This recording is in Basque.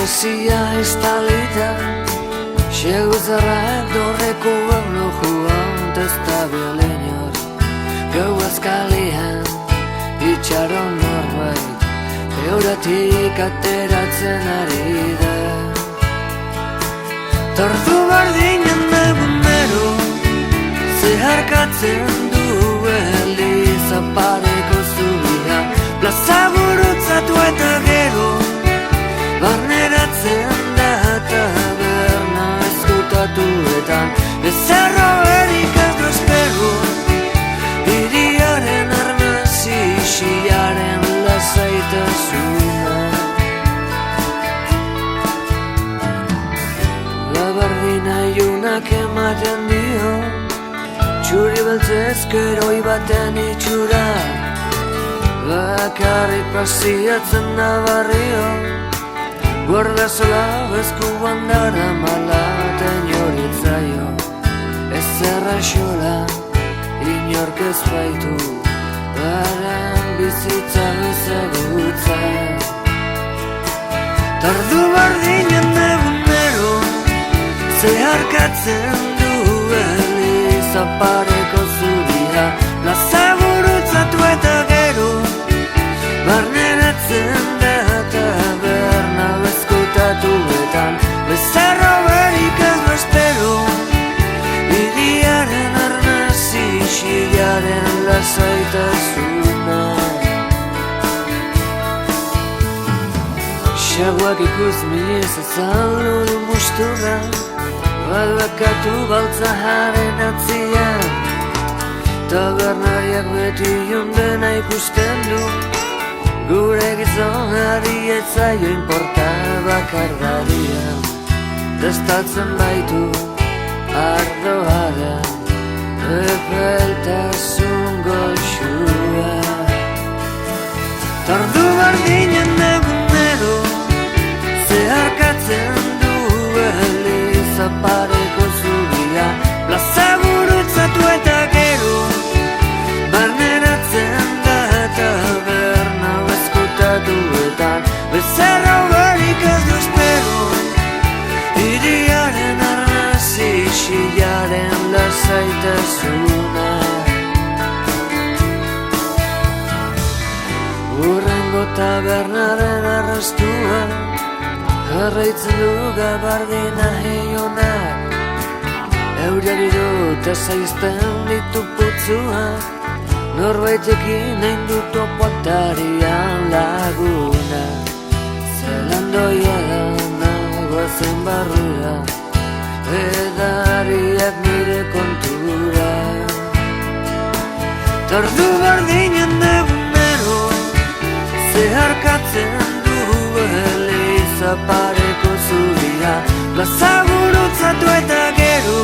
poesia estalita, xeguzarrak dorreko erlojuan testabileñor, gau azkalian itxaron norbait, euratik ateratzen ari da. Tortu bardinen egunero, zeharkatzen du Eliza pareko zubia, plaza gurutzatu eta gero, barneratzen da taberna ezkutatuetan, bezarro erik ez du espero, hiriaren arnasi xiaren lasaitasuna. Labardina iunak ematen dio, txuri beltzezkeroi baten itxura, bakarrik pasiatzen da barrio, guardasola bezkuan dara malaten joritzaio, ez zerraxola inork ez baitu, baren bizitza bezagutza. Tardu bardinen egunero, zeharkatzen du Eliza pareko zubia, plaza gurutzatu eta gero, barneratzen da taberna bezkutatuetan, bezarro berik ez du espero, hiriaren arnasi xilaren lasaitasuna. Xaguak ikus miliz azaldu du mustura, balbakatu baltzaharen atzian, tabernariak beti jondena ikusten du, gure gizonari etzaio inporta bakardaria, destatzen baitu ardoaren epeltasun goxua. Tardu bardinen egunero, zeharkatzen du Eliza pareko zubia, plaza gurutzatu eta gero, barneratzen da taberna bezkutatuetan, bezarro berik ez du espero, hiriaren arnasi xilaren lasaitasuna. Urrengo tabernaren arrastua, jarraitzen du gabardina heionak, euriari dut ezaizten ditu putzuak, norbaitekin egin du topoatarian laguna, zelandoia da nagoazen barrura, edariak nire kontura. Tardu bardinen egunero, zeharkatzen du Eliza pareko zubia, plaza gurutzatu eta gero,